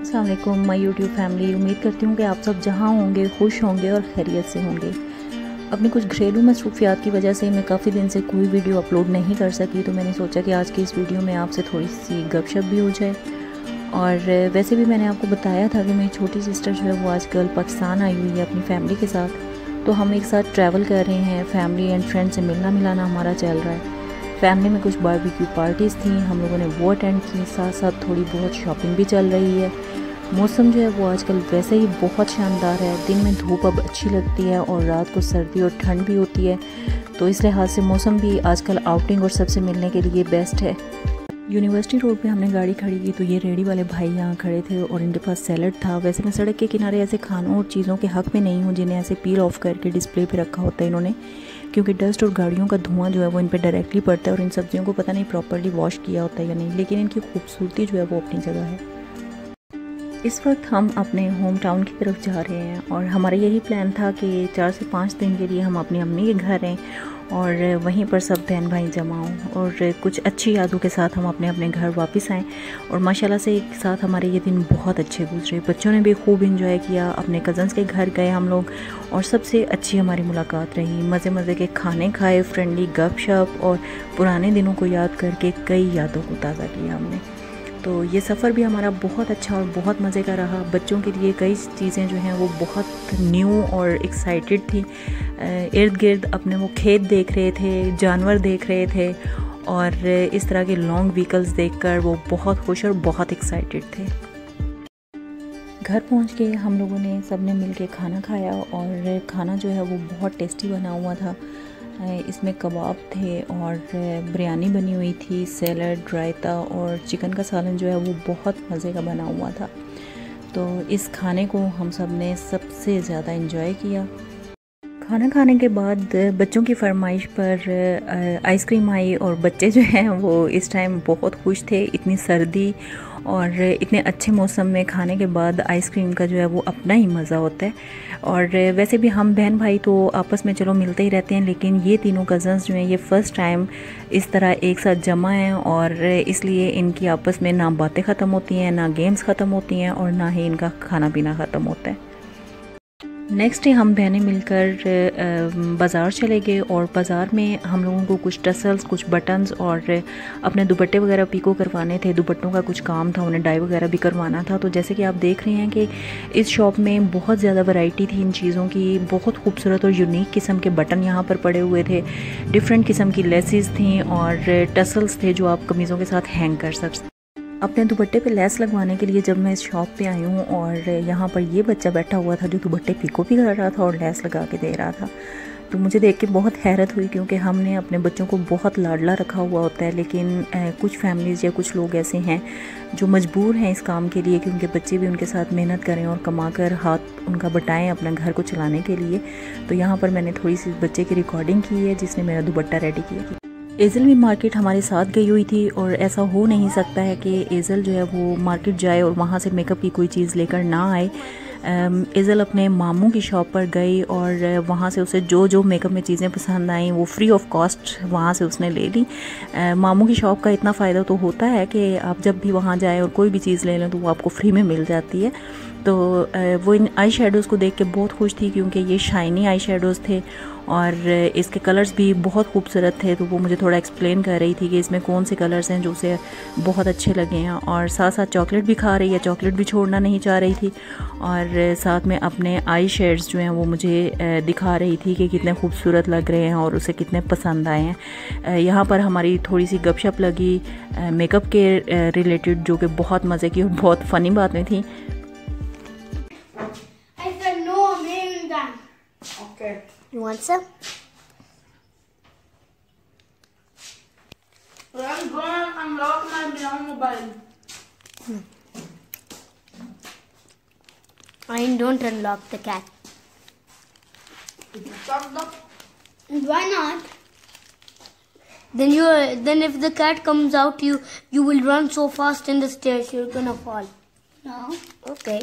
अस्सलाम वालेकुम my YouTube family. उम्मीद करती हूँ कि आप सब जहाँ होंगे खुश होंगे और खैरियत से होंगे। अपनी कुछ घरेलू मसरूफियात की वजह से मैं काफ़ी दिन से कोई वीडियो अपलोड नहीं कर सकी, तो मैंने सोचा कि आज की इस वीडियो में आपसे थोड़ी सी गपशप भी हो जाए। और वैसे भी मैंने आपको बताया था कि मेरी छोटी सिस्टर जो है वो आजकल पाकिस्तान आई हुई है अपनी फैमिली के साथ, तो हम एक साथ ट्रैवल कर रहे हैं। फैमिली एंड फ्रेंड से मिलना मिलाना हमारा चल रहा है। फैमिली में कुछ बारबेक्यू पार्टीज़ थी, हम लोगों ने वो अटेंड की, साथ साथ थोड़ी बहुत शॉपिंग भी चल रही है। मौसम जो है वो आजकल वैसे ही बहुत शानदार है। दिन में धूप अब अच्छी लगती है और रात को सर्दी और ठंड भी होती है, तो इस लिहाज से मौसम भी आजकल आउटिंग और सबसे मिलने के लिए बेस्ट है। यूनिवर्सिटी रोड पे हमने गाड़ी खड़ी की तो ये रेडी वाले भाई यहाँ खड़े थे और इनके पास सैलड था। वैसे मैं सड़क के किनारे ऐसे खानों और चीज़ों के हक़ में नहीं हूँ जिन्हें ऐसे पील ऑफ करके डिस्प्ले पे रखा होता है इन्होंने, क्योंकि डस्ट और गाड़ियों का धुआं जो है वो इन पे डायरेक्टली पड़ता है और इन सब्जियों को पता नहीं प्रॉपर्ली वॉश किया होता है या नहीं, लेकिन इनकी खूबसूरती जो है वो अपनी जगह है। इस वक्त हम अपने होम टाउन की तरफ जा रहे हैं और हमारा यही प्लान था कि 4 से 5 दिन के लिए हम अपनी अम्मी के घर हैं और वहीं पर सब बहन भाई जमा हों और कुछ अच्छी यादों के साथ हम अपने अपने घर वापस आएँ। और माशाल्लाह से एक साथ हमारे ये दिन बहुत अच्छे गुजरे। बच्चों ने भी खूब इंजॉय किया, अपने कज़न्स के घर गए हम लोग और सबसे अच्छी हमारी मुलाकात रही। मज़े मज़े के खाने खाए, फ्रेंडली गपशप और पुराने दिनों को याद करके कई यादों को ताज़ा किया हमने। तो ये सफ़र भी हमारा बहुत अच्छा और बहुत मज़े का रहा। बच्चों के लिए कई चीज़ें जो हैं वो बहुत न्यू और एक्साइटेड थी। इर्द गिर्द अपने वो खेत देख रहे थे, जानवर देख रहे थे और इस तरह के लॉन्ग व्हीकल्स देखकर वो बहुत खुश और बहुत एक्साइटेड थे। घर पहुंच के हम लोगों ने सब ने मिल के खाना खाया और खाना जो है वो बहुत टेस्टी बना हुआ था। इसमें कबाब थे और बिरयानी बनी हुई थी, सैलड, रायता और चिकन का सालन जो है वो बहुत मज़े का बना हुआ था। तो इस खाने को हम सब ने सबसे ज़्यादा एंजॉय किया। खाना खाने के बाद बच्चों की फरमाइश पर आइसक्रीम आई और बच्चे जो हैं वो इस टाइम बहुत खुश थे। इतनी सर्दी और इतने अच्छे मौसम में खाने के बाद आइसक्रीम का जो है वो अपना ही मज़ा होता है। और वैसे भी हम बहन भाई तो आपस में चलो मिलते ही रहते हैं, लेकिन ये तीनों कज़न्स जो हैं ये फ़र्स्ट टाइम इस तरह एक साथ जमा हैं और इसलिए इनकी आपस में ना बातें ख़त्म होती हैं, ना गेम्स ख़त्म होती हैं और ना ही इनका खाना पीना ख़त्म होता है। नेक्स्ट डे हम बहनें मिलकर बाज़ार चले गए और बाज़ार में हम लोगों को कुछ टसल्स, कुछ बटन्स और अपने दुपट्टे वगैरह पिको करवाने थे। दुपट्टों का कुछ काम था, उन्हें डाई वगैरह भी करवाना था। तो जैसे कि आप देख रहे हैं कि इस शॉप में बहुत ज़्यादा वैरायटी थी इन चीज़ों की। बहुत खूबसूरत और यूनिक किस्म के बटन यहाँ पर पड़े हुए थे, डिफरेंट किस्म की लेसेस थी और टसल्स थे जो आप कमीज़ों के साथ हैंग कर सकते। अपने दुपट्टे पे लेस लगवाने के लिए जब मैं इस शॉप पे आई हूँ और यहाँ पर ये बच्चा बैठा हुआ था जो दुपट्टे पिको भी कर रहा था और लेस लगा के दे रहा था, तो मुझे देख के बहुत हैरत हुई, क्योंकि हमने अपने बच्चों को बहुत लाडला रखा हुआ होता है। लेकिन कुछ फैमिलीज़ या कुछ लोग ऐसे हैं जो मजबूर हैं इस काम के लिए कि उनके बच्चे भी उनके साथ मेहनत करें और कमा कर हाथ उनका बटाएँ अपने घर को चलाने के लिए। तो यहाँ पर मैंने थोड़ी सी बच्चे की रिकॉर्डिंग की है जिसने मेरा दुपट्टा रेडी किया। एज़ल भी मार्केट हमारे साथ गई हुई थी और ऐसा हो नहीं सकता है कि एज़ल जो है वो मार्केट जाए और वहाँ से मेकअप की कोई चीज़ लेकर ना आए। एज़ल अपने मामू की शॉप पर गई और वहाँ से उसे जो जो मेकअप में चीज़ें पसंद आई वो फ्री ऑफ कॉस्ट वहाँ से उसने ले ली। मामू की शॉप का इतना फ़ायदा तो होता है कि आप जब भी वहाँ जाएँ और कोई भी चीज़ ले लें तो वो आपको फ्री में मिल जाती है। तो वो इन आई शेडोज़ को देख के बहुत खुश थी, क्योंकि ये शाइनी आई शेडोज़ थे और इसके कलर्स भी बहुत खूबसूरत थे। तो वो मुझे थोड़ा एक्सप्लेन कर रही थी कि इसमें कौन से कलर्स हैं जो उसे बहुत अच्छे लगे हैं, और साथ साथ चॉकलेट भी खा रही है, चॉकलेट भी छोड़ना नहीं चाह रही थी और साथ में अपने आई शेड्स जो हैं वो मुझे दिखा रही थी कि कितने खूबसूरत लग रहे हैं और उसे कितने पसंद आए हैं। यहाँ पर हमारी थोड़ी सी गपशप लगी मेकअप के रिलेटेड, जो कि बहुत मज़े की और बहुत फ़नी बातें थी। Okay. You want some? Well, I'm going to unlock my beyond mobile. I don't unlock the cat. Why not? Then if the cat comes out, you will run so fast in the stairs you're gonna fall. No. Okay.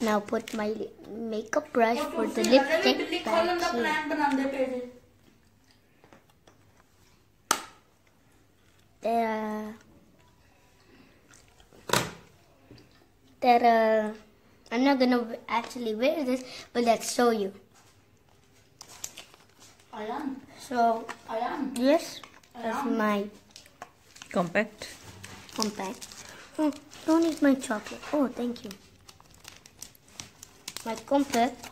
Now put my makeup brush for the lipstick back here. There. that I'm not gonna actually wear this, but let's show you. I am. So I am. yes, that's my compact. Oh, don't eat my chocolate. Oh, thank you. My compact.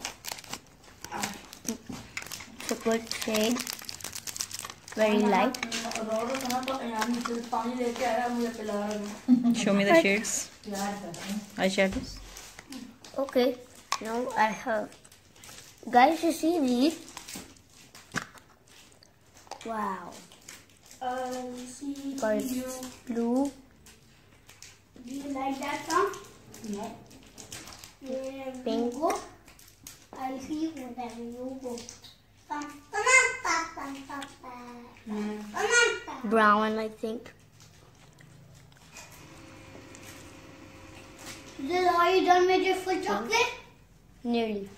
It's a good shade. Very light. Show me the shades. Eyeshadows. Okay, now I have. Guys, you see these? Wow. See Got you. blue. Do you like that song? No. Pink. I see whatever you go. Brown, I think. Are you done with your full chocolate? Nearly.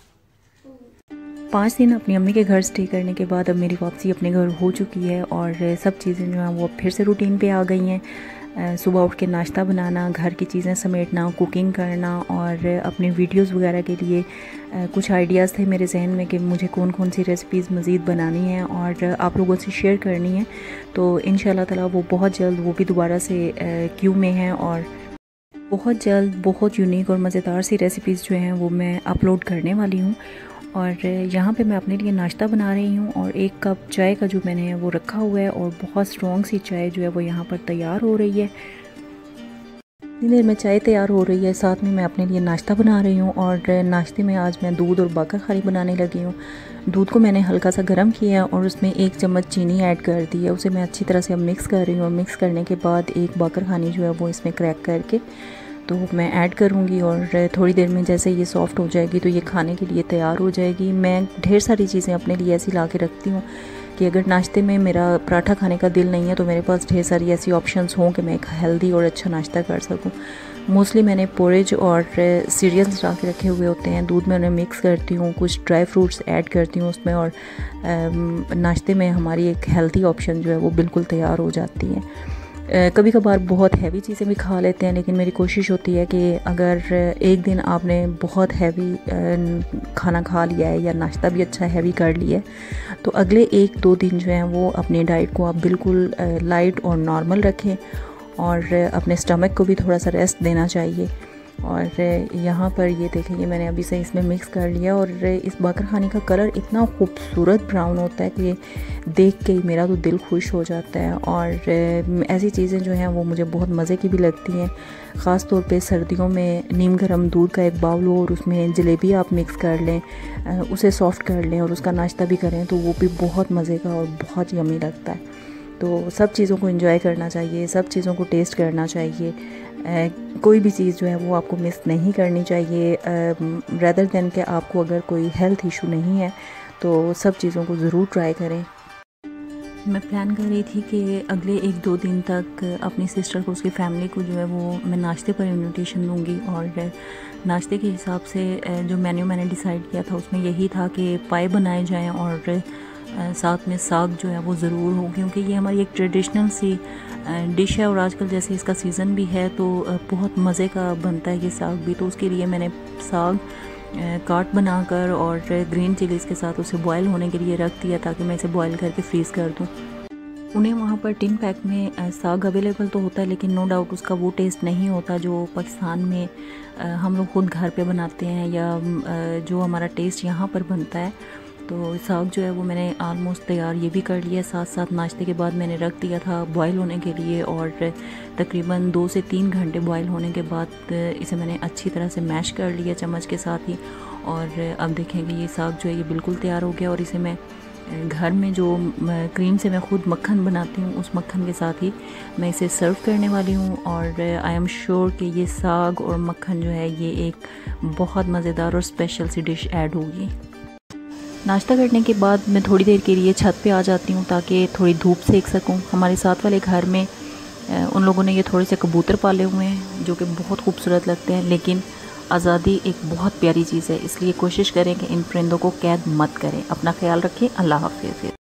5 दिन अपनी अम्मी के घर stay करने के बाद अब मेरी वापसी अपने घर हो चुकी है और सब चीज़ें जो हैं वो फिर से रूटीन पे आ गई हैं। सुबह उठ के नाश्ता बनाना, घर की चीज़ें समेटना, कुकिंग करना और अपने वीडियोस वगैरह के लिए कुछ आइडियाज़ थे मेरे जहन में कि मुझे कौन कौन सी रेसिपीज़ मज़ीद बनानी है और आप लोगों से शेयर करनी है। तो इंशाल्लाह ताला वो बहुत जल्द वो भी दोबारा से क्यू में हैं और बहुत जल्द बहुत यूनिक और मज़ेदार सी रेसिपीज़ जो हैं वो मैं अपलोड करने वाली हूँ। और यहाँ पे मैं अपने लिए नाश्ता बना रही हूँ और 1 कप चाय का जो मैंने वो रखा हुआ है और बहुत स्ट्रॉन्ग सी चाय जो है वो यहाँ पर तैयार हो रही है। इतनी देर में चाय तैयार हो रही है, साथ में मैं अपने लिए नाश्ता बना रही हूँ और नाश्ते में आज मैं दूध और बाकर खानी बनाने लगी हूँ। दूध को मैंने हल्का सा गर्म किया और उसमें 1 चम्मच चीनी ऐड कर दी है। उसे मैं अच्छी तरह से अब मिक्स कर रही हूँ और मिक्स करने के बाद 1 बाकर खानी जो है वो इसमें क्रैक करके तो मैं ऐड करूँगी और थोड़ी देर में जैसे ये सॉफ़्ट हो जाएगी तो ये खाने के लिए तैयार हो जाएगी। मैं ढेर सारी चीज़ें अपने लिए ऐसी ला के रखती हूँ कि अगर नाश्ते में मेरा पराठा खाने का दिल नहीं है तो मेरे पास ढेर सारी ऐसी ऑप्शंस हों कि मैं एक हेल्दी और अच्छा नाश्ता कर सकूँ। मोस्टली मैंने पोरेज और सीरियल्स ला के रखे हुए होते हैं, दूध में उन्हें मिक्स करती हूँ, कुछ ड्राई फ्रूट्स ऐड करती हूँ उसमें और नाश्ते में हमारी एक हेल्दी ऑप्शन जो है वो बिल्कुल तैयार हो जाती है। कभी कभार बहुत हैवी चीज़ें भी खा लेते हैं, लेकिन मेरी कोशिश होती है कि अगर एक दिन आपने बहुत हैवी खाना खा लिया है या नाश्ता भी अच्छा हैवी कर लिया है तो अगले 1-2 दिन जो हैं वो अपनी डाइट को आप बिल्कुल लाइट और नॉर्मल रखें और अपने स्टमक को भी थोड़ा सा रेस्ट देना चाहिए। और यहाँ पर ये देखें ये मैंने अभी से इसमें मिक्स कर लिया और इस बाकर खानी का कलर इतना खूबसूरत ब्राउन होता है कि देख के ही मेरा तो दिल खुश हो जाता है। और ऐसी चीज़ें जो हैं वो मुझे बहुत मज़े की भी लगती हैं, ख़ास तौर पे सर्दियों में नीम गर्म दूध का एक बाउल हो और उसमें जलेबी आप मिक्स कर लें, उसे सॉफ़्ट कर लें और उसका नाश्ता भी करें तो वो भी बहुत मज़े का और बहुत यम्मी लगता है। तो सब चीज़ों को एंजॉय करना चाहिए, सब चीज़ों को टेस्ट करना चाहिए। कोई भी चीज़ जो है वो आपको मिस नहीं करनी चाहिए। रेदर देन कि आपको अगर कोई हेल्थ इशू नहीं है तो सब चीज़ों को ज़रूर ट्राई करें। मैं प्लान कर रही थी कि अगले 1-2 दिन तक अपनी सिस्टर को, उसकी फैमिली को जो है वो मैं नाश्ते पर इन्विटेशन दूंगी और नाश्ते के हिसाब से जो मेन्यू मैंने डिसाइड किया था उसमें यही था कि पाए बनाए जाएं और साथ में साग जो है वो ज़रूर हो, क्योंकि ये हमारी एक ट्रेडिशनल सी डिश है और आजकल जैसे इसका सीज़न भी है तो बहुत मज़े का बनता है ये साग भी। तो उसके लिए मैंने साग काट बनाकर और ग्रीन चिलीज़ के साथ उसे बॉयल होने के लिए रख दिया ताकि मैं इसे बॉयल करके फ्रीज़ कर दूँ। उन्हें वहाँ पर टिन पैक में साग अवेलेबल तो होता है लेकिन नो डाउट उसका वो टेस्ट नहीं होता जो पाकिस्तान में हम लोग खुद घर पे बनाते हैं या जो हमारा टेस्ट यहाँ पर बनता है। तो साग जो है वो मैंने आलमोस्ट तैयार ये भी कर लिया, साथ साथ नाश्ते के बाद मैंने रख दिया था बॉयल होने के लिए और तकरीबन 2 से 3 घंटे बॉयल होने के बाद इसे मैंने अच्छी तरह से मैश कर लिया चम्मच के साथ ही। और अब देखेंगे ये साग जो है ये बिल्कुल तैयार हो गया और इसे मैं घर में जो क्रीम से मैं ख़ुद मक्खन बनाती हूँ उस मक्खन के साथ ही मैं इसे सर्व करने वाली हूँ। और आई एम श्योर कि ये साग और मक्खन जो है ये एक बहुत मज़ेदार और स्पेशल सी डिश ऐड होगी। नाश्ता करने के बाद मैं थोड़ी देर के लिए छत पे आ जाती हूँ ताकि थोड़ी धूप सेक सकूँ। हमारे साथ वाले घर में उन लोगों ने ये थोड़े से कबूतर पाले हुए हैं जो कि बहुत खूबसूरत लगते हैं, लेकिन आज़ादी एक बहुत प्यारी चीज़ है, इसलिए कोशिश करें कि इन परिंदों को कैद मत करें। अपना ख्याल रखें। अल्लाह हाफ़िज़।